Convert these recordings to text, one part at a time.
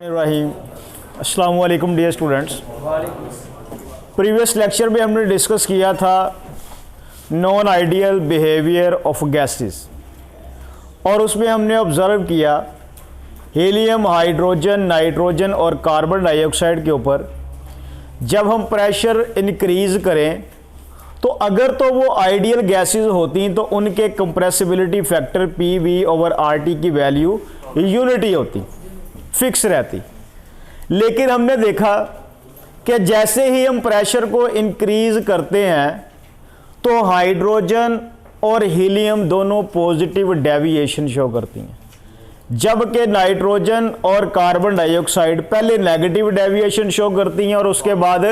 अस्सलाम वालेकुम dear students. Previous lecture में हमने डिस्कस किया था non ideal behaviour of gases और उसमें हमने ऑब्ज़र्व किया हीलियम, हाइड्रोजन, नाइट्रोजन और कार्बन डाइऑक्साइड के ऊपर जब हम प्रेशर इंक्रीज़ करें तो अगर तो वो आइडियल गैसेस होती तो उनके कंप्रेसिबिलिटी फैक्टर PV/RT की वैल्यू यूनिटी होती, फिक्स रहती। लेकिन हमने देखा कि जैसे ही हम प्रेशर को इंक्रीज़ करते हैं तो हाइड्रोजन और हीलियम दोनों पॉजिटिव डेविएशन शो करती हैं, जबकि नाइट्रोजन और कार्बन डाइऑक्साइड पहले नेगेटिव डेविएशन शो करती हैं और उसके बाद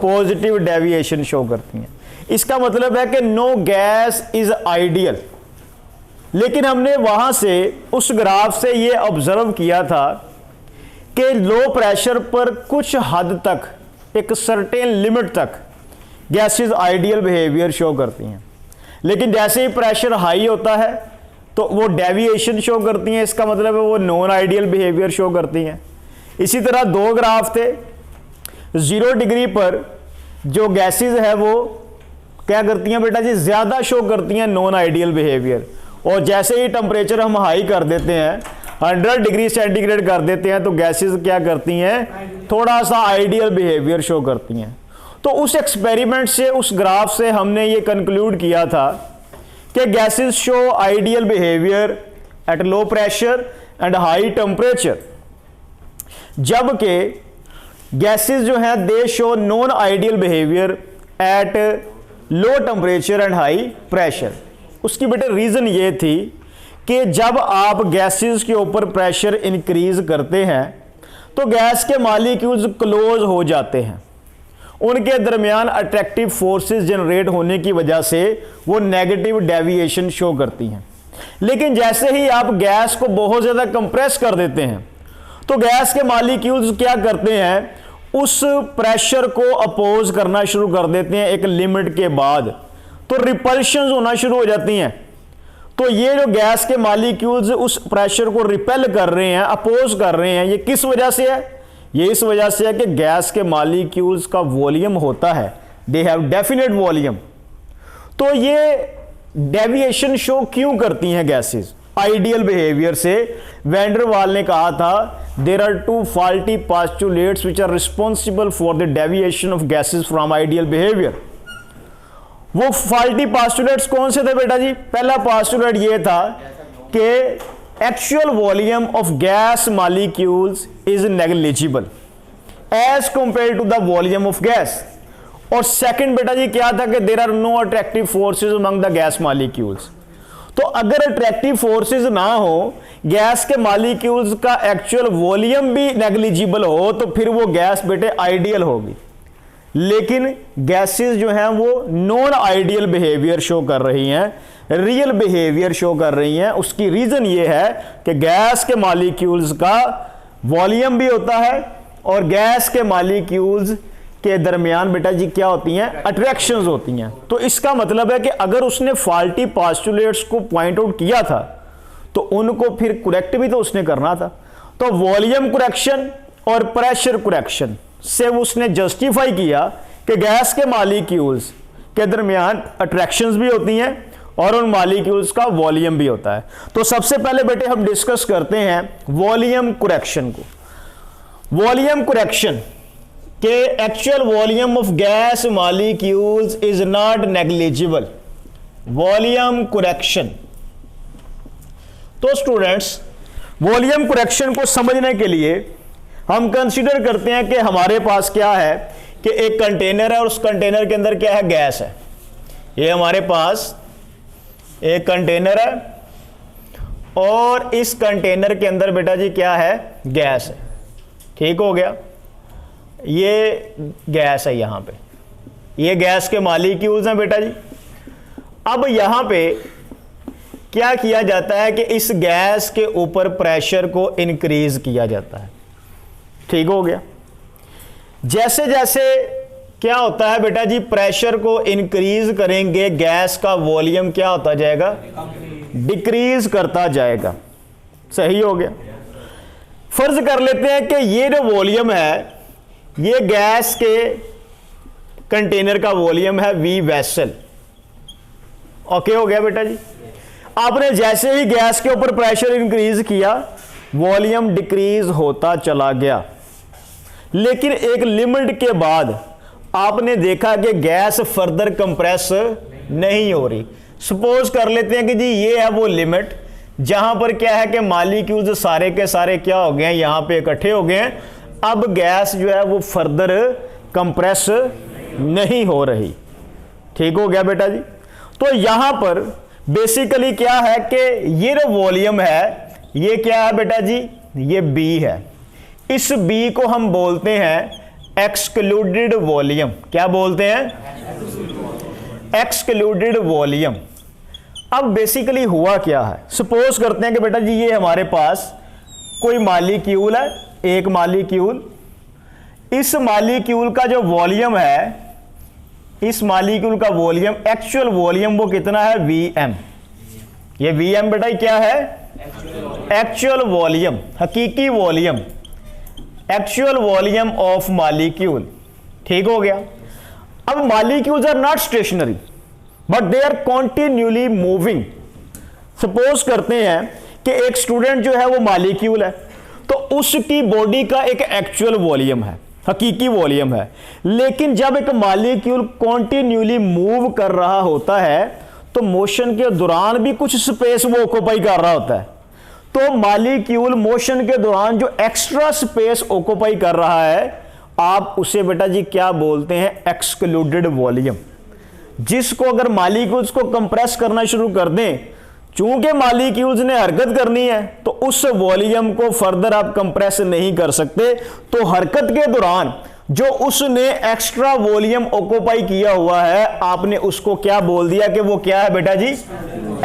पॉजिटिव डेविएशन शो करती हैं। इसका मतलब है कि नो गैस इज़ आइडियल। लेकिन हमने वहाँ से उस ग्राफ से ये ऑब्ज़र्व किया था कि लो प्रेशर पर कुछ हद तक, एक सर्टेन लिमिट तक गैसेस आइडियल बिहेवियर शो करती हैं, लेकिन जैसे ही प्रेशर हाई होता है तो वो डेविएशन शो करती हैं। इसका मतलब है वो नॉन आइडियल बिहेवियर शो करती हैं। इसी तरह दो ग्राफ थे। 0 डिग्री पर जो गैसेस है वो क्या करती हैं बेटा जी, ज़्यादा शो करती हैं नॉन आइडियल बिहेवियर, और जैसे ही टेम्परेचर हम हाई कर देते हैं, 100 डिग्री सेंटीग्रेड कर देते हैं, तो गैसेस क्या करती हैं, थोड़ा सा आइडियल बिहेवियर शो करती हैं। तो उस एक्सपेरिमेंट से, उस ग्राफ से हमने ये कंक्लूड किया था कि gases show ideal behaviour at low pressure and high temperature, जबकि गैसेस जो हैं दे show non ideal behaviour at low temperature and high pressure. उसकी बेटे रीज़न ये थी कि जब आप गैसेस के ऊपर प्रेशर इंक्रीज करते हैं तो गैस के मॉलिक्यूल्स क्लोज हो जाते हैं, उनके दरमियान अट्रैक्टिव फोर्सेस जनरेट होने की वजह से वो नेगेटिव डेविएशन शो करती हैं। लेकिन जैसे ही आप गैस को बहुत ज़्यादा कंप्रेस कर देते हैं तो गैस के मॉलिक्यूल्स क्या करते हैं, उस प्रेशर को अपोज करना शुरू कर देते हैं एक लिमिट के बाद, तो रिपल्शंस होना शुरू हो जाती हैं। तो ये जो गैस के मॉलिक्यूल्स उस प्रेशर को रिपेल कर रहे हैं, अपोज कर रहे हैं, ये किस वजह से है? ये इस वजह से है कि गैस के मॉलिक्यूल्स का वॉल्यूम होता है, दे हैव डेफिनेट वॉल्यूम। तो ये डेविएशन शो क्यों करती हैं गैसेस आइडियल बिहेवियर से? वैन वाल ने कहा था there are 2 faulty postulates which are responsible for the deviation of gases from ideal behavior। वो फॉल्टी पास्टुलेट्स कौन से थे बेटा जी? पहला पास्टुलेट ये था कि actual volume of gas molecules is negligible as compare to the volume of gas. और सेकंड बेटा जी क्या था कि there are no attractive forces among the gas molecules. तो अगर अट्रैक्टिव फोर्सेस ना हो, गैस के मॉलिक्यूल्स का एक्चुअल वॉल्यूम भी नेग्लिजिबल हो, तो फिर वो गैस बेटे आइडियल होगी। लेकिन गैसेस जो हैं वो नॉन आइडियल बिहेवियर शो कर रही हैं, रियल बिहेवियर शो कर रही हैं। उसकी रीज़न ये है कि गैस के मॉलिक्यूल्स का वॉल्यूम भी होता है और गैस के मॉलिक्यूल्स के दरमियान बेटा जी क्या होती हैं, अट्रैक्शंस होती हैं। तो इसका मतलब है कि अगर उसने फॉल्टी पास्टुलेट्स को पॉइंट आउट किया था तो उनको फिर करेक्ट भी तो उसने करना था। तो वॉल्यूम करेक्शन और प्रेशर करेक्शन से उसने जस्टिफाई किया कि गैस के मॉलिक्यूल्स के दरमियान अट्रैक्शंस भी होती हैं और उन मॉलिक्यूल्स का वॉल्यूम भी होता है। तो सबसे पहले बेटे हम डिस्कस करते हैं वॉल्यूम करेक्शन को। वॉल्यूम करेक्शन के actual volume of gas molecules is not negligible. Volume correction, तो स्टूडेंट्स वॉल्यूम करेक्शन को समझने के लिए हम कंसीडर करते हैं कि हमारे पास क्या है कि एक कंटेनर है और उस कंटेनर के अंदर क्या है, गैस है। ये हमारे पास एक कंटेनर है और इस कंटेनर के अंदर बेटा जी क्या है, गैस है। ठीक हो गया, ये गैस है, यहाँ पे ये गैस के मॉलिक्यूल्स हैं बेटा जी। अब यहाँ पे क्या किया जाता है कि इस गैस के ऊपर प्रेशर को इंक्रीज किया जाता है। ठीक हो गया। जैसे जैसे क्या होता है बेटा जी, प्रेशर को इंक्रीज करेंगे गैस का वॉल्यूम क्या होता जाएगा, डिक्रीज करता जाएगा। सही हो गया। फर्ज कर लेते हैं कि ये जो वॉल्यूम है ये गैस के कंटेनर का वॉल्यूम है वी वेसल। ओके हो गया बेटा जी। आपने जैसे ही गैस के ऊपर प्रेशर इंक्रीज किया वॉल्यूम डिक्रीज होता चला गया, लेकिन एक लिमिट के बाद आपने देखा कि गैस फर्दर कंप्रेस नहीं हो रही। सपोज कर लेते हैं कि जी ये है वो लिमिट जहां पर क्या है कि मॉलिक्यूल्स सारे के सारे क्या हो गए हैं, यहां पे इकट्ठे हो गए हैं। अब गैस जो है वो फर्दर कंप्रेस नहीं हो रही। ठीक हो गया बेटा जी। तो यहां पर बेसिकली क्या है कि ये जो वॉल्यूम है ये क्या है बेटा जी, ये बी है। इस बी को हम बोलते हैं एक्सक्लूडेड वॉल्यूम। क्या बोलते हैं? Excluded volume. अब बेसिकली हुआ क्या है, सपोज करते हैं कि बेटा जी ये हमारे पास कोई मॉलिक्यूल है, एक मॉलिक्यूल। इस मॉलिक्यूल का जो वॉल्यूम है, इस मॉलिक्यूल का वॉल्यूम, एक्चुअल वॉल्यूम वो कितना है, Vm। ये Vm बेटा क्या है? एक्चुअल वॉल्यूम, हकीकी volume, actual volume of molecule. ठीक हो गया। अब molecules are not stationary but they are continuously moving. Suppose करते हैं कि एक स्टूडेंट जो है वो मॉलिक्यूल है, तो उसकी बॉडी का एक एक्चुअल वॉल्यूम है, हकीकी वॉल्यूम है। लेकिन जब एक मॉलिक्यूल कॉन्टिन्यूली मूव कर रहा होता है तो मोशन के दौरान भी कुछ स्पेस वो ऑक्यूपाई कर रहा होता है। तो मॉलिक्यूल मोशन के दौरान जो एक्स्ट्रा स्पेस ऑक्यूपाई कर रहा है, आप उसे बेटा जी क्या बोलते हैं, एक्सक्लूडेड वॉल्यूम। जिसको अगर मॉलिक्यूल्स को कंप्रेस करना शुरू कर दें, चूंकि मॉलिक्यूल्स ने हरकत करनी है तो उस वॉल्यूम को फर्दर आप कंप्रेस नहीं कर सकते। तो हरकत के दौरान जो उसने एक्स्ट्रा वॉल्यूम ऑक्यूपाई किया हुआ है, आपने उसको क्या बोल दिया कि वो क्या है बेटा जी,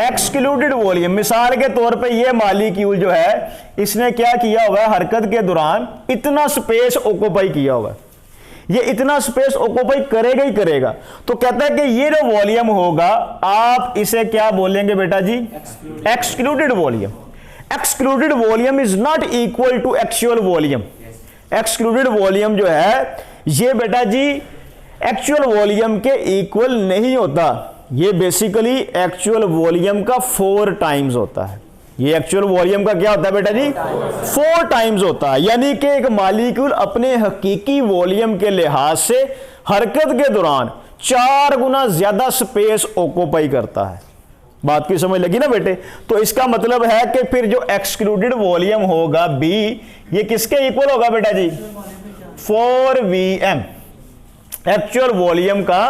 एक्सक्लूडेड वॉल्यूम। मिसाल के तौर पे ये मॉलिक्यूल जो है इसने क्या किया हुआ है, हरकत के दौरान इतना स्पेस ऑक्यूपाई किया हुआ है, ये इतना स्पेस ऑक्यूपाई करेगा ही करेगा। तो कहता है कि ये जो वॉल्यूम होगा आप इसे क्या बोलेंगे बेटा जी, excluded volume. Excluded volume is not equal to actual volume. Excluded volume जो है ये बेटा जी एक्चुअल वॉल्यूम के इक्वल नहीं होता। ये बेसिकली एक्चुअल वॉल्यूम का 4 टाइम्स होता है। ये एक्चुअल वॉल्यूम का क्या होता है बेटा जी, 4 टाइम्स होता है। यानी कि एक मॉलिक्यूल अपने हकीकी वॉल्यूम के लिहाज से हरकत के दौरान 4 गुना ज्यादा स्पेस ऑक्यूपाई करता है। बात की समझ लगी ना बेटे। तो इसका मतलब है कि फिर जो एक्सक्लूडेड वॉल्यूम होगा बी, ये किसके इक्वल होगा बेटा जी, 4Vm, एक्चुअल वॉल्यूम का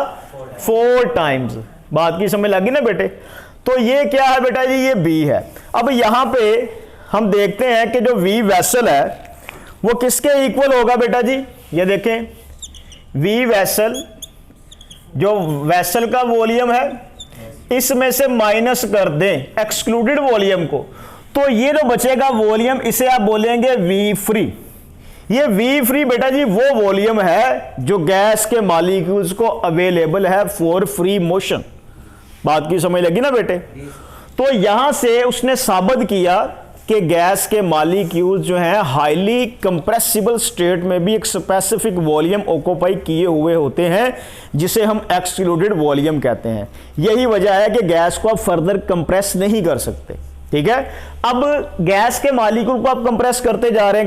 4 टाइम्स। बात की समझ लगी ना बेटे। तो ये क्या है बेटा जी, ये बी है। अब यहां पे हम देखते हैं कि जो वी वेसल है वो किसके इक्वल होगा बेटा जी, ये देखें वी वेसल, जो वेसल का वॉल्यूम है इसमें से माइनस कर दें एक्सक्लूडेड वॉल्यूम को, तो ये जो बचेगा वॉल्यूम इसे आप बोलेंगे वी फ्री। ये वी फ्री बेटा जी वो वॉल्यूम है जो गैस के मॉलिक्यूल्स को अवेलेबल है फॉर फ्री मोशन। बात की समझ लगी ना बेटे। तो यहां से उसने साबित किया कि गैस के मॉलिक्यूल्स जो हैं हाईली कंप्रेसिबल स्टेट में भी एक स्पेसिफिक वॉल्यूम ऑक्यूपाई किए हुए होते हैं, जिसे हम एक्सक्लूडेड वॉल्यूम कहते हैं। यही वजह है कि गैस को आप फर्दर कंप्रेस नहीं कर सकते। ठीक है। अब गैस के मॉलिक्यूल को आप कंप्रेस करते जा रहे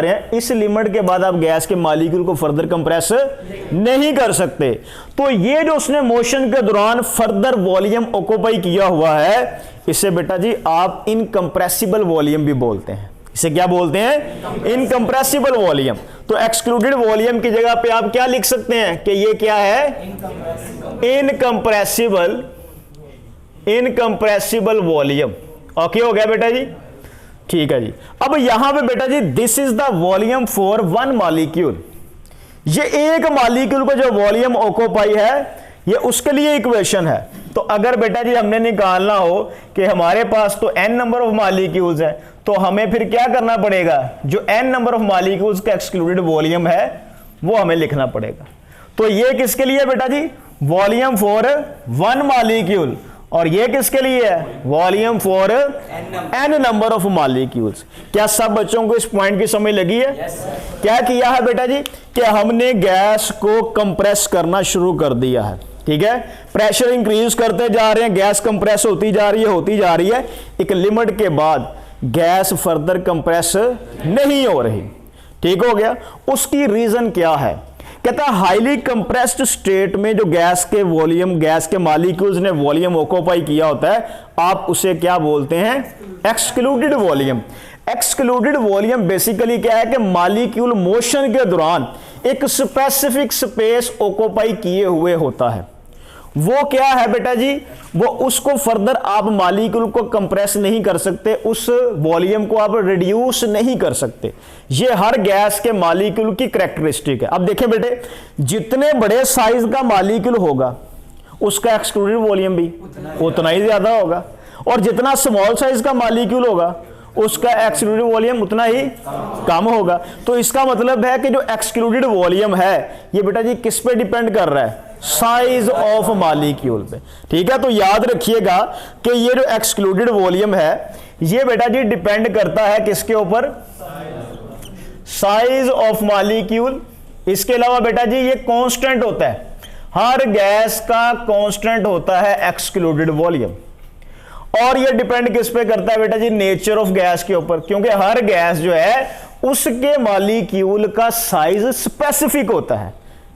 हैं, इस लिमिट के बाद आप गैस के मॉलिक्यूल को फर्दर कंप्रेस नहीं कर सकते। तो ये जो उसने मोशन के दौरान फर्दर वॉल्यूम ऑक्यूपाई किया हुआ है, इसे बेटा जी आप इनकंप्रेसिबल वॉल्यूम भी बोलते हैं। इसे क्या बोलते हैं, इनकंप्रेसिबल वॉल्यूम। तो एक्सक्लूडेड वॉल्यूम की जगह पे आप क्या लिख सकते हैं कि ये क्या है, इनकंप्रेसिबल वॉल्यूम। ओके हो गया बेटा जी। ठीक है जी। अब यहां पे बेटा जी this is the volume for one molecule. ये एक मॉलिक्यूल को जो वॉल्यूम ऑक्यूपाई है ये उसके लिए इक्वेशन है। तो अगर बेटा जी हमने निकालना हो कि हमारे पास तो n नंबर ऑफ मॉलिक्यूल्स है, तो हमें फिर क्या करना पड़ेगा, जो n नंबर ऑफ मॉलिक्यूल्स का एक्सक्लूडेड वॉल्यूम है वो हमें लिखना पड़ेगा। तो ये किसके लिए बेटा जी, वॉल्यूम फॉर वन मॉलिक्यूल, और ये किसके लिए है? Volume for n number of molecules. क्या सब बच्चों को इस पॉइंट की समझ लगी है? क्या किया है बेटा जी कि हमने गैस को कंप्रेस करना शुरू कर दिया है, ठीक है। प्रेशर इंक्रीज करते जा रहे हैं, गैस कंप्रेस होती जा रही है। एक लिमिट के बाद गैस फर्दर कंप्रेस नहीं हो रही, ठीक हो गया। उसकी रीजन क्या है? कहता है हाईली कंप्रेस्ड स्टेट में जो गैस के वॉल्यूम, गैस के मॉलिक्यूल्स ने वॉल्यूम ऑक्यूपाई किया होता है, आप उसे क्या बोलते हैं? Excluded volume. Excluded volume basically क्या है कि मॉलिक्यूल मोशन के दौरान एक स्पेसिफिक स्पेस ऑक्यूपाई किए हुए होता है। वो क्या है बेटा जी? वो उसको फर्दर आप मॉलिक्यूल को कंप्रेस नहीं कर सकते, उस वॉल्यूम को आप रिड्यूस नहीं कर सकते। ये हर गैस के मॉलिक्यूल की कैरेक्टरिस्टिक है। अब देखें बेटे, जितने बड़े साइज का मॉलिक्यूल होगा उसका एक्सक्लूडेड वॉल्यूम भी उतना ही ज्यादा होगा, और जितना स्मॉल साइज का मॉलिक्यूल होगा उसका एक्सक्लूडेड वॉल्यूम उतना ही कम होगा। तो इसका मतलब है कि जो एक्सक्लूडेड वॉल्यूम है ये बेटा जी किस पे डिपेंड कर रहा है? साइज ऑफ मॉलिक्यूल पे, ठीक है। तो याद रखिएगा कि ये जो एक्सक्लूडेड वॉल्यूम है ये बेटा जी डिपेंड करता है किसके ऊपर? Size of molecule. इसके अलावा बेटा जी ये कांस्टेंट होता है, हर गैस का कांस्टेंट होता है एक्सक्लूडेड वॉल्यूम। और ये डिपेंड किस पे करता है बेटा जी? नेचर ऑफ गैस के ऊपर, क्योंकि हर गैस जो है उसके मॉलिक्यूल का साइज स्पेसिफिक होता है।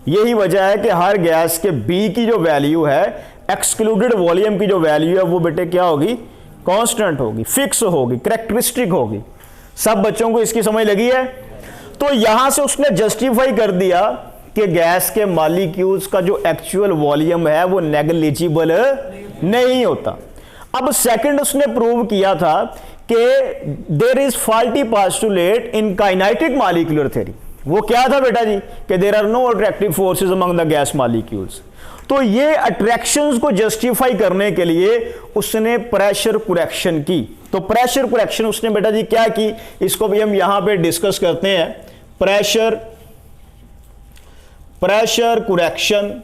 यही वजह है कि हर गैस के बी की जो वैल्यू है, एक्सक्लूडेड वॉल्यूम की जो वैल्यू है, वो बेटे क्या होगी? कांस्टेंट होगी, फिक्स होगी, कैरेक्टरिस्टिक होगी। सब बच्चों को इसकी समझ लगी है? तो यहां से उसने जस्टिफाई कर दिया कि गैस के मॉलिक्यूल्स का जो एक्चुअल वॉल्यूम है वो नेग्लिजिबल नहीं होता। अब सेकंड उसने प्रूव किया था कि there is faulty postulate in kinetic molecular theory. वो क्या था बेटा जी? कि there are no attractive forces among the gas molecules. तो ये अट्रैक्शंस को जस्टिफाई करने के लिए उसने प्रेशर कुरेक्शन की। तो प्रेशर कुरेक्शन उसने बेटा जी क्या की, इसको भी हम यहां पे डिस्कस करते हैं। Pressure correction.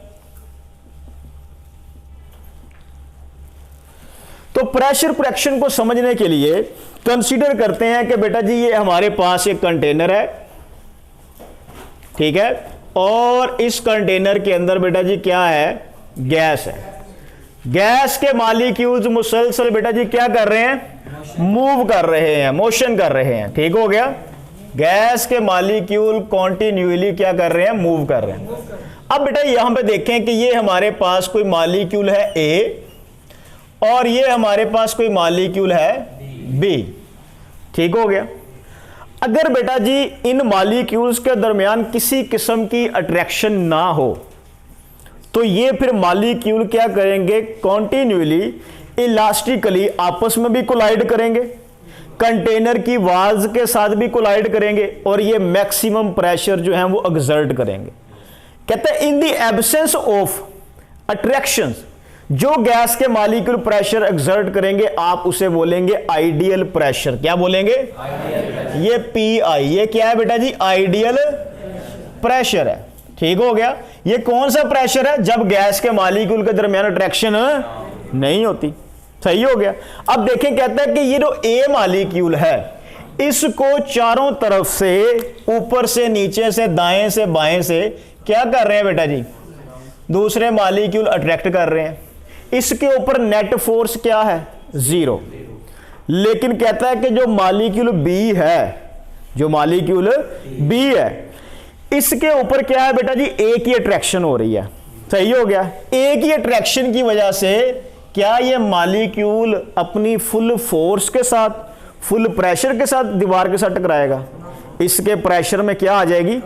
तो प्रेशर कुरेक्शन को समझने के लिए कंसीडर करते हैं कि बेटा जी ये हमारे पास एक कंटेनर है, ठीक है, और इस कंटेनर के अंदर बेटा जी क्या है? गैस है। गैस के मॉलिक्यूल्स मुसलसल बेटा जी क्या कर रहे हैं? मूव कर रहे हैं, मोशन कर रहे हैं, ठीक हो गया। गैस के मॉलिक्यूल कॉन्टिन्यूअली क्या कर रहे हैं? मूव कर रहे हैं। अब बेटा यहां पे देखें कि ये हमारे पास कोई मॉलिक्यूल है ए और ये हमारे पास कोई मॉलिक्यूल है बी, ठीक हो गया। अगर बेटा जी इन मॉलिक्यूल्स के दरमियान किसी किस्म की अट्रैक्शन ना हो तो ये फिर मॉलिक्यूल क्या करेंगे? कॉन्टिन्यूअली इलास्टिकली आपस में भी कोलाइड करेंगे, कंटेनर की वाल्स के साथ भी कोलाइड करेंगे, और ये मैक्सिमम प्रेशर जो है वो एक्सर्ट करेंगे। कहते हैं in the absence of attractions, जो गैस के मॉलिक्यूल प्रेशर एक्सर्ट करेंगे आप उसे बोलेंगे आइडियल प्रेशर। क्या बोलेंगे? ये PI, ये क्या है बेटा जी? आइडियल प्रेशर है, ठीक हो गया। ये कौन सा प्रेशर है? जब गैस के मॉलिक्यूल के दरमियान अट्रैक्शन नहीं होती, सही हो गया। अब देखें, कहता है कि ये जो A मॉलिक्यूल है इसको चारों तरफ से, ऊपर से, नीचे से, दाएं से, बाएं से क्या कर रहे हैं बेटा जी? दूसरे मॉलिक्यूल अट्रैक्ट कर रहे हैं। इसके ऊपर नेट फोर्स क्या है? 0। लेकिन कहता है कि जो मॉलिक्यूल बी है, जो मॉलिक्यूल बी है, इसके ऊपर क्या है बेटा जी? ए की अट्रैक्शन हो रही है, सही हो गया। ए की अट्रैक्शन की वजह से क्या ये मॉलिक्यूल अपनी फुल फोर्स के साथ, फुल प्रेशर के साथ दीवार के साथ टकराएगा? इसके प्रेशर में क्या आ जाएगी?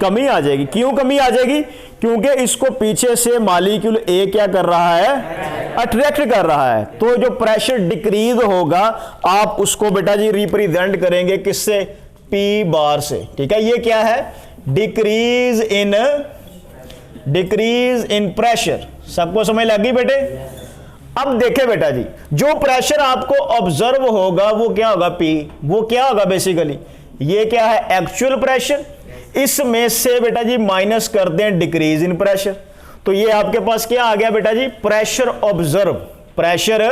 कमी आ जाएगी। क्यों कमी आ जाएगी? क्योंकि इसको पीछे से मॉलिक्यूल ए क्या कर रहा है? अट्रैक्ट कर रहा है। तो जो प्रेशर डिक्रीज होगा आप उसको बेटा जी रिप्रेजेंट करेंगे किससे? P बार से, ठीक है। ये क्या है? Decrease in pressure. सबको समझ लगी बेटे? अब देखे बेटा जी, जो प्रेशर आपको ऑब्जर्व होगा वो क्या होगा? P। वो क्या होगा बेसिकली? ये क्या है? Actual pressure. इसमें से बेटा जी माइनस कर दें डिक्रीज इन प्रेशर, तो ये आपके पास क्या आ गया बेटा जी? Pressure observe. Pressure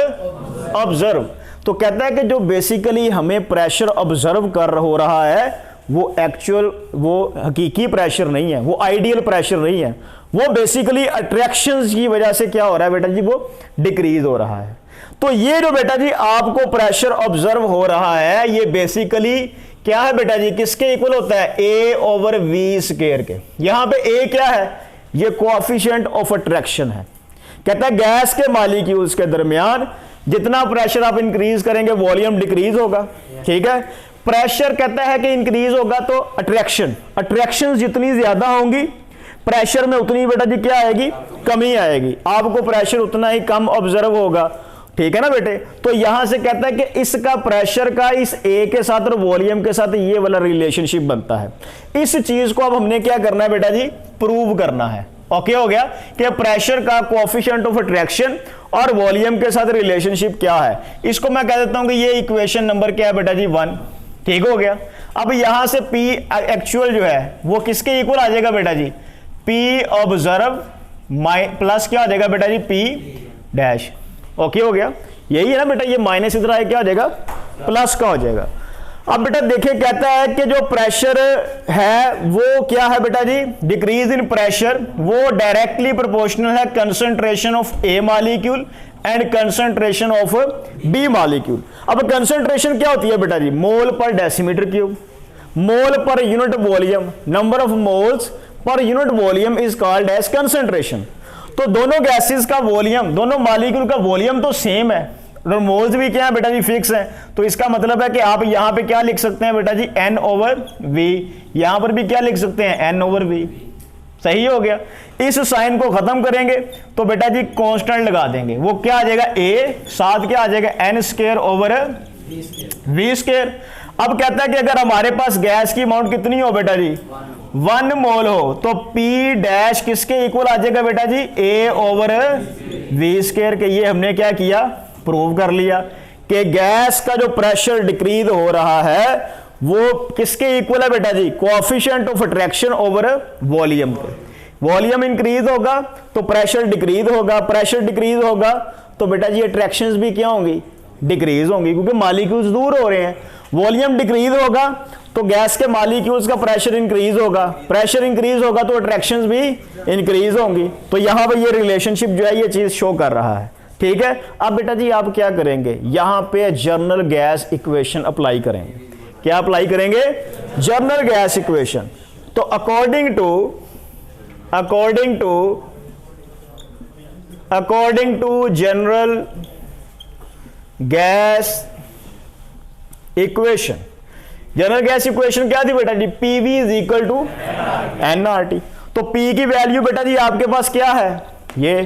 observe. तो कहता है कि जो बेसिकली हमें प्रेशर ऑब्जर्व कर हो रहा है वो एक्चुअल, वो हकीकी प्रेशर नहीं है, वो आइडियल प्रेशर नहीं है, वो बेसिकली अट्रैक्शंस की वजह से क्या हो रहा है बेटा जी, वो डिक्रीज हो रहा है। तो ये जो बेटा जी आपको प्रेशर ऑब्जर्व हो रहा है ये बेसिकली क्या है बेटा जी, किसके इक्वल होता है, ए ओवर वी स्क्वायर के। यहां पे ए क्या है, ये कोएफिशिएंट ऑफ अट्रैक्शन है। कहता है गैस के मॉलिक्यूल्स के दरमियान जितना प्रेशर आप इंक्रीज करेंगे वॉल्यूम डिक्रीज होगा, ठीक है। प्रेशर कहता है कि इंक्रीज होगा तो अट्रैक्शन जितनी ज्यादा होंगी प्रेशर में उतनी बेटा जी क्या आएगी, कमी आएगी, आपको प्रेशर उतना ही कम ऑब्जर्व होगा, ठीक है ना बेटे। तो यहां से कहता है कि इसका प्रेशर का इस ए के साथ और वॉल्यूम के साथ ये वाला रिलेशनशिप बनता है। इस चीज को अब हमने क्या करना है बेटा जी, प्रूव करना है। ओके हो गया कि प्रेशर का कोएफिशिएंट ऑफ अट्रैक्शन और वॉल्यूम के साथ रिलेशनशिप क्या है। इसको मैं कह देता हूं कि ये इक्वेशन नंबर क्या है बेटा जी, 1, ठीक हो गया। अब यहां से P एक्चुअल जो है वो किसके इक्वल आ जाएगा बेटा जी, P ऑब्जर्व प्लस क्या आ जाएगा बेटा जी, P डैश। ओके हो गया, यही है ना बेटा, ये माइनस इधर आए क्या आ जाएगा, प्लस का हो जाएगा। अब बेटा देखिए कहता है कि जो प्रेशर है वो क्या है बेटा जी, डिक्रीज इन प्रेशर वो डायरेक्टली प्रोपोर्शनल है concentration of A molecule and concentration of B molecule. अब कंसंट्रेशन क्या होती है बेटा जी, मोल पर decimetre cube, mole per unit volume, number of moles per unit volume is called as concentration. तो दोनों गैसेस का वॉल्यूम, दोनों मॉलिक्यूल का वॉल्यूम तो सेम है और मोल्स भी क्या है बेटा जी, फिक्स है। तो इसका मतलब है कि आप यहां पे क्या लिख सकते हैं बेटा जी, n ओवर v, यहां पर भी क्या लिख सकते हैं, n ओवर v। सही हो गया। इस साइन को खत्म करेंगे तो बेटा जी कांस्टेंट लगा देंगे, वो क्या आ जाएगा a, साथ क्या आ जाएगा n square over v square. अब कहता है कि अगर हमारे पास गैस की अमाउंट कितनी हो बेटा जी, 1 मोल हो, तो P डैश किसके इक्वल आ जाएगा बेटा जी, A ओवर V स्क्वायर के। ये हमने क्या किया, प्रूव कर लिया कि गैस का जो प्रेशर डिक्रीज हो रहा है वो किसके इक्वल है बेटा जी, coefficient of attraction over volume के। वॉल्यूम इंक्रीज होगा तो प्रेशर डिक्रीज होगा, प्रेशर डिक्रीज होगा तो बेटा जी अट्रैक्शंस भी क्या होंगी, डिक्रीज होंगी, क्योंकि मॉलिक्यूल्स दूर हो रहे हैं। वॉल्यूम डिक्रीज होगा तो गैस के मॉलिक्यूल्स का प्रेशर इंक्रीज होगा, प्रेशर इंक्रीज होगा तो अट्रैक्शंस भी इंक्रीज होंगी। तो यहां पे ये रिलेशनशिप जो है ये चीज शो कर रहा है, ठीक है। अब बेटा जी आप क्या करेंगे, यहां पे जर्नल गैस इक्वेशन अप्लाई करेंगे। क्या अप्लाई करेंगे, जर्नल गैस इक्वेशन। तो according to general gas equation, general gas equation क्या थी बेटा जी, PV is equal to nRT। तो P की वैल्यू बेटा जी आपके पास क्या है, ये,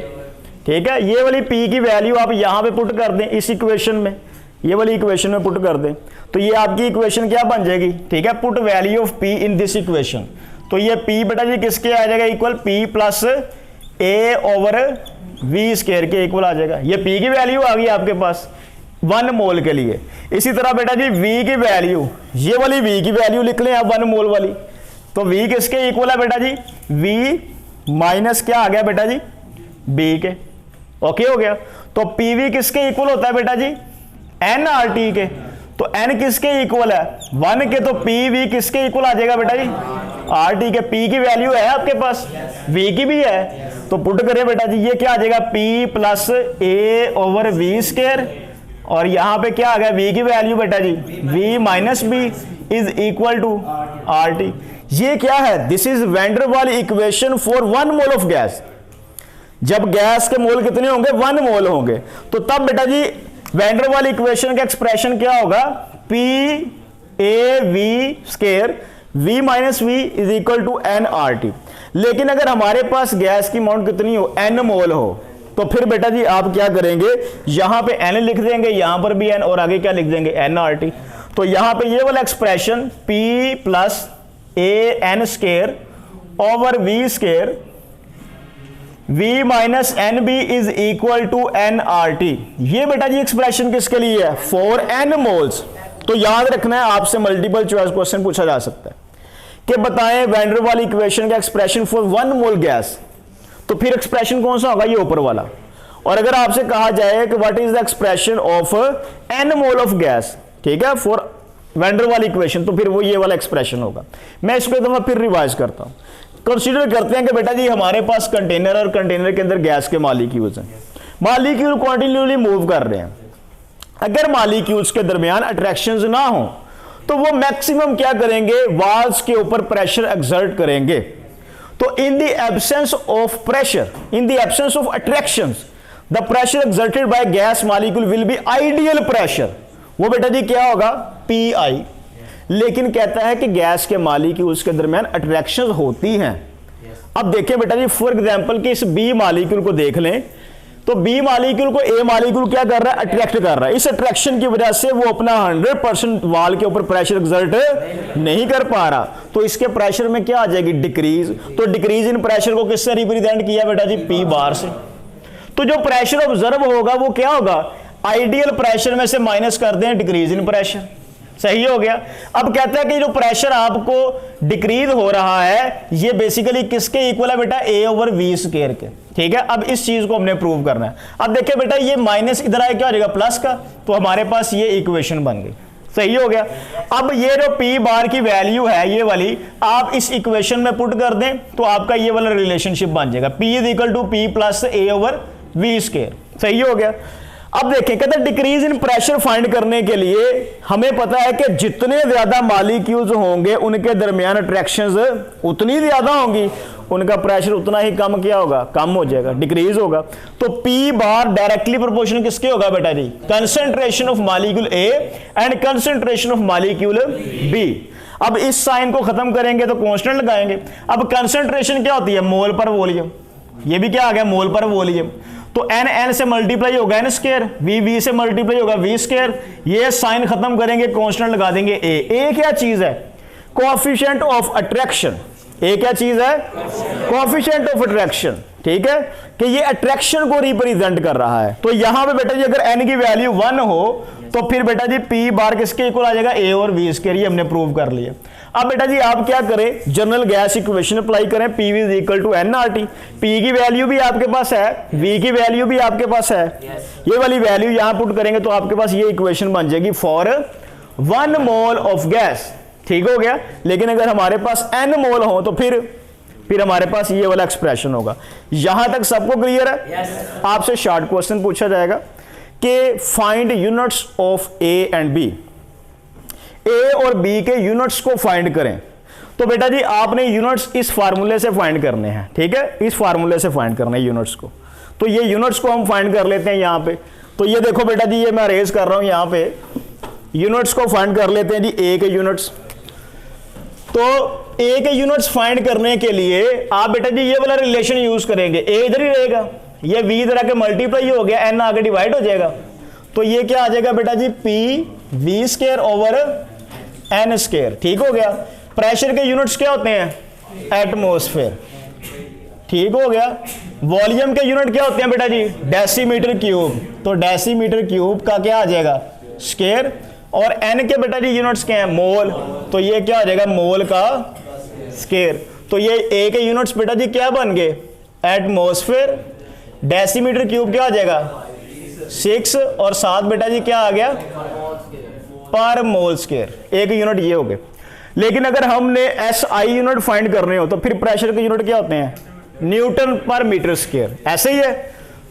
ठीक है। ये वाली P की वैल्यू आप यहां पे पुट कर दें इस इक्वेशन में, ये वाली इक्वेशन में पुट कर दें तो ये आपकी इक्वेशन क्या बन जाएगी, ठीक है। Put value of P in this equation. तो ये P बेटा जी किसके आ जाएगा, equal P plus A over V square के इक्वल आ जाएगा। ये P की वैल्यू आ गई आपके पास 1 मोल के लिए। इसी तरह बेटा जी V की वैल्यू, ये वाली V की वैल्यू लिख लें आप 1 मोल वाली। तो V किसके इक्वल है बेटा जी, V माइनस क्या आ गया बेटा जी, B के। ओके हो गया। तो PV किसके इक्वल होता है बेटा जी, nRT के। तो n किसके इक्वल है, 1 के। तो PV किसके इक्वल आ जाएगा बेटा जी, RT के। P की वैल्यू है आपके पास, V की भी है, तो पुट करें बेटा जी ये क्या आ जाएगा, P plus A over V square. और यहां पे क्या आ गया, V की वैल्यू बेटा जी V minus B is equal to RT। ये क्या है, this is van der Waals equation for 1 mole of gas. जब गैस के मोल कितने होंगे, 1 मोल होंगे, तो तब बेटा G van der Waals equation का एक्सप्रेशन क्या होगा, P A V square V minus V is equal to nRT। लेकिन अगर हमारे पास गैस की अमाउंट कितनी हो, n मोल हो, तो फिर बेटा जी आप क्या करेंगे, यहां पे n लिख देंगे, यहां पर भी n, और आगे क्या लिख देंगे, nRT। तो यहां पे ये वाला expression P plus A n square over V square V minus n B is equal to nRT। ये बेटा जी एक्सप्रेशन किसके लिए है, फॉर n मोल्स। तो याद रखना है, आपसे मल्टीपल चॉइस क्वेश्चन पूछा जा सकता है कि बताएं वैन डर वाल इक्वेशन का एक्सप्रेशन फॉर 1 मोल गैस। तो फिर एक्सप्रेशन कौन सा होगा, ये ऊपर वाला। और अगर आपसे कहा जाए कि what is the expression of n mole of gas, ठीक है, for van der Waals equation, तो फिर वो ये वाला एक्सप्रेशन होगा। मैं इसको एक दफा फिर रिवाइज करता हूं। कंसीडर करते हैं कि बेटा जी हमारे पास कंटेनर और कंटेनर के अंदर गैस के मॉलिक्यूल्स हैं, मॉलिक्यूल कंटिन्यूअसली मूव कर रहे हैं। अगर मॉलिक्यूल्स के दरमियान अट्रैक्शंस ना हो तो वो मैक्सिमम क्या करेंगे, वाल्स के ऊपर प्रेशर एक्सर्ट करेंगे। तो in the absence of pressure, in the absence of attractions, the pressure exerted by gas molecule will be ideal pressure. वो बेटा जी क्या होगा, पी.आई। लेकिन कहता है कि गैस के मॉलिक्यूल्स के दरमियान अट्रैक्शंस होती हैं। अब देखें बेटा जी फॉर एग्जांपल कि इस बी मॉलिक्यूल को देख लें, तो बी मॉलिक्यूल को ए मॉलिक्यूल क्या कर रहा है, अट्रैक्ट कर रहा है। इस अट्रैक्शन की वजह से वो अपना 100% वाल के ऊपर प्रेशर एक्सर्ट नहीं कर पा रहा, तो इसके प्रेशर में क्या आ जाएगी, डिक्रीज। तो डिक्रीज इन प्रेशर को किससे रिप्रेजेंट किया बेटा जी, पी बार से। तो जो प्रेशर ऑब्जर्व होगा वो क्या होगा, आइडियल प्रेशर में से माइनस कर दें डिक्रीज इन प्रेशर। सही हो गया। अब कहता है कि जो प्रेशर आपको डिक्रीज हो रहा है ये बेसिकली किसके इक्वल है बेटा, ए ओवर वी स्क्वायर के। ठीक है, अब इस चीज को हमने प्रूव करना है। अब देखिए बेटा ये माइनस इधर आए क्या हो जाएगा, प्लस का, तो हमारे पास ये इक्वेशन बन गई। सही हो गया। अब ये जो पी बार की वैल्यू है ये वाली आप इस इक्वेशन में पुट कर दें तो आपका ये वाला रिलेशनशिप बन जाएगा, P is equal to P plus A over V square. सही हो गया। अब देखें कहते हैं डिक्रीज इन प्रेशर फाइंड करने के लिए हमें पता है कि जितने ज्यादा मॉलिक्यूल्स होंगे उनके दरमियान अट्रैक्शंस उतनी ज्यादा होंगी, उनका प्रेशर उतना ही कम क्या होगा, कम हो जाएगा, डिक्रीज होगा। तो पी बार डायरेक्टली प्रोपोर्शनल किसके होगा बेटा जी, concentration of molecule a and concentration of molecule b. अब इस साइन को खत्म करेंगे तो कांस्टेंट लगाएंगे। अब कंसंट्रेशन क्या होती है, मोल पर वॉल्यूम, ये भी क्या आ गया, मोल पर वॉल्यूम। तो एन एन से मल्टीप्लाई होगा एन स्क्वायर, वी वी से मल्टीप्लाई होगा वी स्क्वायर। ये साइन खत्म करेंगे, कांस्टेंट लगा देंगे ए। ए क्या चीज है, कोएफिशिएंट ऑफ अट्रैक्शन। ए क्या चीज है, कोएफिशिएंट ऑफ अट्रैक्शन। ठीक है, कि ये अट्रैक्शन को रिप्रेजेंट कर रहा है। तो यहां पे बेटा जी अगर एन की वैल्यू 1 हो तो फिर बेटा जी पी बार किसके इक्वल आ जाएगा, ए और वी स्क्वायर। ये हमने प्रूव कर लिया। अब बेटा जी आप क्या करें, जनरल गैस इक्वेशन अप्लाई करें, P is equal to N R T. P की वैल्यू भी आपके पास है, वी की वैल्यू भी आपके पास है। ये वाली वैल्यू यहां पुट करेंगे तो आपके पास ये इक्वेशन बन जाएगी फॉर 1 मोल ऑफ गैस। ठीक हो गया। लेकिन अगर हमारे पास n मोल हो तो फिर हमारे पास ये वाला एक्सप्रेशन होगा। यहां तक सबको क्लियर है? आपसे शॉर्ट क्वेश्चन पूछा जाएगा कि find units of A and B. A और बी के यूनिट्स को फाइंड करें। तो बेटा जी आपने यूनिट्स इस फार्मूले से फाइंड करने हैं। ठीक है, इस फार्मूले से फाइंड करना है यूनिट्स को। तो ये यूनिट्स को हम फाइंड कर लेते हैं यहां पे। तो ये देखो बेटा जी ये मैं अरेज कर रहा हूं यहां पे, यूनिट्स को फाइंड कर लेते हैं जी, ए के यूनिट्स। तो ए के यूनिट्स फाइंड करने के लिए आप बेटा जी ये वाला रिलेशन यूज करेंगे, ए इधर ही रहेगा, ये v इधर आके मल्टीप्लाई हो गया, n आगे डिवाइड हो जाएगा। तो ये क्या आ जाएगा बेटा जी, p v square over n square. ठीक हो गया। प्रेशर के यूनिट्स क्या होते हैं, एटमॉस्फेयर। ठीक हो गया। वॉल्यूम के यूनिट क्या होते हैं बेटा जी, डेसीमीटर क्यूब। तो डेसीमीटर क्यूब का क्या आ जाएगा, स्क्वायर। और n के बेटा जी यूनिट्स क्या हैं, मोल। तो ये क्या आ जाएगा, मोल का स्क्वायर। तो ये a के यूनिट्स बेटा जी क्या बन गए, एटमॉस्फेयर। डेसीमीटर क्यूब क्या आ जाएगा, 6 और 7 बेटा जी क्या आ गया, पर मोल स्क्वायर। एक यूनिट ये हो गए। लेकिन अगर हमने SI यूनिट फाइंड करने हो तो फिर प्रेशर के यूनिट क्या होते हैं, न्यूटन पर मीटर स्क्वायर। ऐसे ही है।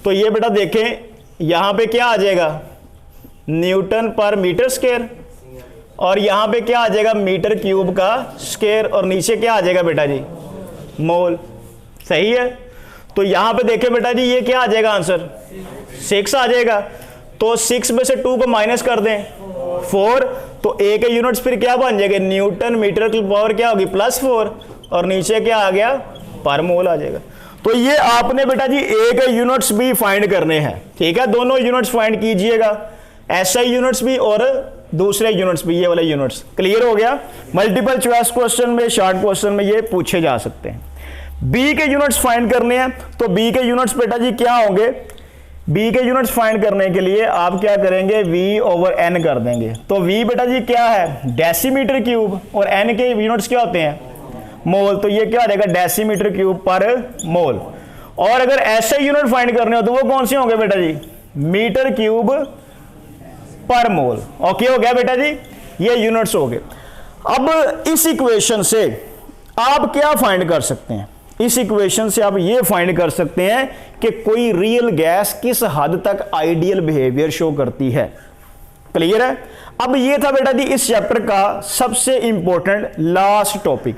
तो ये बेटा देखें यहां पे क्या आ जाएगा, न्यूटन पर मीटर स्क्वायर, और यहां पे क्या आ जाएगा, मीटर क्यूब का स्क्वायर, और नीचे क्या आ जाएगा बेटा जी, मोल। सही है। तो यहां पे देखें बेटा जी ये क्या आ जाएगा आंसर, 6 आ जाएगा। तो 6 में से 2 को माइनस कर दें, 4। तो ए के यूनिट्स फिर क्या बन जाएगा, न्यूटन मीटर की पावर क्या होगी, +4, और नीचे क्या आ गया, पर मोल आ जाएगा। तो ये आपने बेटा जी ए के यूनिट्स भी फाइंड करने हैं। ठीक है, दोनों यूनिट्स फाइंड कीजिएगा, SI यूनिट्स भी और दूसरे यूनिट्स भी, ये वाले यूनिट्स। क्लियर हो गया। मल्टीपल चॉइस क्वेश्चन में, शॉर्ट क्वेश्चन में ये पूछे जा सकते हैं। बी के यूनिट्स फाइंड करने हैं। तो बी के यूनिट्स बेटा जी क्या होंगे, बी के यूनिट्स फाइंड करने के लिए आप क्या करेंगे, v ओवर n कर देंगे। तो v बेटा जी क्या है, डेसीमीटर क्यूब, और n के यूनिट्स क्या होते हैं, मोल। तो ये क्या आ जाएगा, डेसीमीटर क्यूब पर मोल। और अगर ऐसे यूनिट फाइंड करने हो तो वो कौन से होंगे बेटा जी, मीटर क्यूब पर मोल। ओके हो गया बेटा जी, ये यूनिट्स हो गए। अब इस इक्वेशन से आप क्या फाइंड कर सकते हैं, इस इक्वेशन से आप ये फाइंड कर सकते हैं कि कोई रियल गैस किस हद तक आइडियल बिहेवियर शो करती है। क्लियर है। अब ये था बेटा जी इस चैप्टर का सबसे इंपॉर्टेंट लास्ट टॉपिक।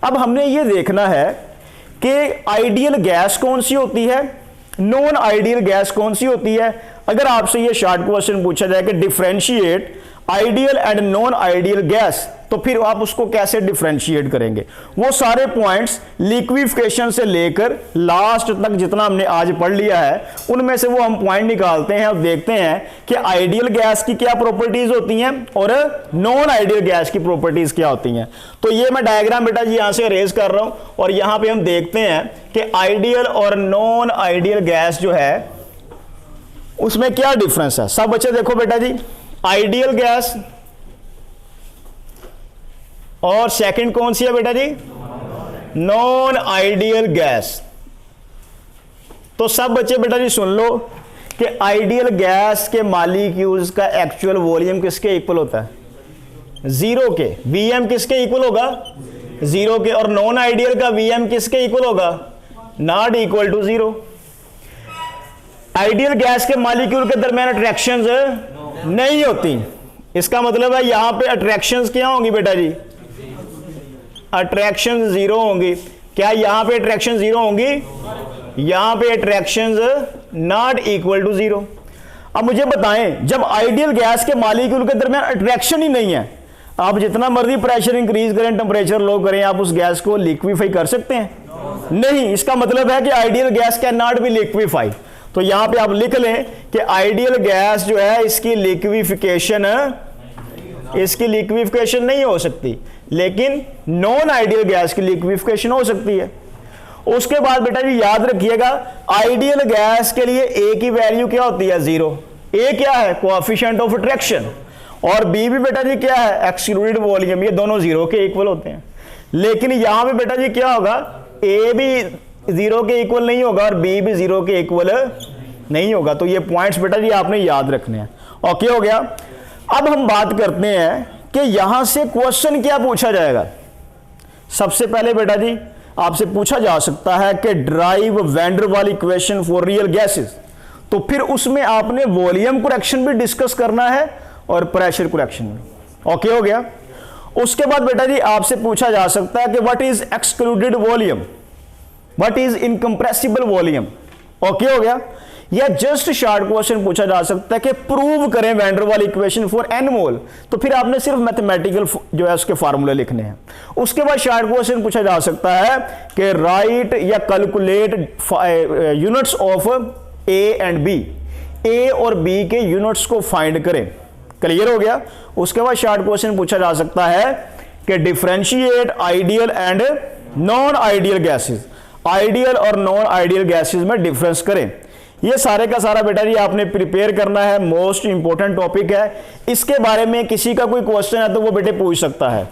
अब हमने ये देखना है कि आइडियल गैस कौन सी होती है, नॉन आइडियल गैस कौन सी होती है। अगर आपसे ये शॉर्ट क्वेश्चन पूछा जाए कि differentiate ideal and non ideal gas, तो फिर आप उसको कैसे डिफरेंशिएट करेंगे। वो सारे पॉइंट्स लिक्विफिकेशन से लेकर लास्ट तक जितना हमने आज पढ़ लिया है उनमें से वो हम पॉइंट निकालते हैं और देखते हैं कि आइडियल गैस की क्या प्रॉपर्टीज होती हैं और नॉन आइडियल गैस की प्रॉपर्टीज क्या होती हैं। तो ये मैं डायग्राम बेटा जी यहां से अरेज कर रहा हूं और यहां पे हम देखते हैं कि आइडियल और नॉन आइडियल गैस जो है उसमें क्या डिफरेंस है। सब बच्चे देखो बेटा जी, आइडियल गैस और सेकंड कौन सी है बेटा जी, नॉन आइडियल गैस। तो सब बच्चे बेटा जी सुन लो कि आइडियल गैस के मॉलिक्यूल्स का एक्चुअल वॉल्यूम किसके इक्वल होता है, जीरो के। वीएम किसके इक्वल होगा, जीरो के। और नॉन आइडियल का वीएम किसके इक्वल होगा, not equal to zero. Ideal gas के मॉलिक्यूल के दरमियान अट्रैक्शंस नहीं होती, इसका मतलब है यहां पे अट्रैक्शंस क्या होंगी बेटा जी, अट्रैक्शन जीरो होंगी। क्या यहां पे अट्रैक्शन जीरो होंगी, यहां पे attraction not equal to zero. अब मुझे बताएं, जब आइडियल गैस के मॉलिक्यूल के दरमियान अट्रैक्शन ही नहीं है, आप जितना मर्जी प्रेशर इंक्रीज करें, टेंपरेचर लो करें, आप उस गैस को लिक्विफाई कर सकते हैं? नहीं। इसका मतलब है कि ideal gas can not be liquefy. तो यहां पे आप लिख लें कि आइडियल गैस जो है इसकी लिक्विफिकेशन नहीं हो सकती, लेकिन नॉन आइडियल गैस की लिक्विफिकेशन हो सकती है। उसके बाद बेटा जी याद रखिएगा, आइडियल गैस के लिए ए की वैल्यू क्या होती है, जीरो। ए क्या है, कोएफिशिएंट ऑफ अट्रैक्शन, और बी भी बेटा जी क्या है, एक्सक्लूडेड वॉल्यूम। ये दोनों जीरो के इक्वल होते हैं। लेकिन यहां पे बेटा जी क्या होगा, ए भी जीरो के इक्वल नहीं होगा और बी भी जीरो के इक्वल नहीं होगा। तो ये पॉइंट्स बेटा जी आपने याद रखने हैं। ओके हो गया। अब हम बात करते हैं कि यहां से क्वेश्चन क्या पूछा जाएगा। सबसे पहले बेटा जी आपसे पूछा जा सकता है कि drive van der Waals equation for real gases. तो फिर उसमें आपने वॉल्यूम करेक्शन भी डिस्कस करना है और प्रेशर करेक्शन भी। ओके हो गया। उसके बाद बेटा जी आपसे पूछा जा सकता है कि what is excluded volume, what is incompressible volume. Okay हो गया। या जस्ट शॉर्ट क्वेश्चन पूछा जा सकता है कि प्रूव करें van der Waals equation for an मोल। तो फिर आपने सिर्फ मैथमेटिकल जो है उसके फार्मूले लिखने हैं। उसके बाद शॉर्ट क्वेश्चन पूछा जा सकता है कि राइट या calculate units of A and B, A और बी के यूनिट्स को फाइंड करें। क्लियर हो गया। उसके बाद शॉर्ट क्वेश्चन पूछा जा सकता है कि differentiate ideal and non ideal gases, ideal और नॉन आइडियल गैसेस में डिफरेंस करें। ये सारे का सारा बेटा जी आपने प्रिपेयर करना है। मोस्ट इंपॉर्टेंट टॉपिक है। इसके बारे में किसी का कोई क्वेश्चन है तो वो बेटे पूछ सकता है।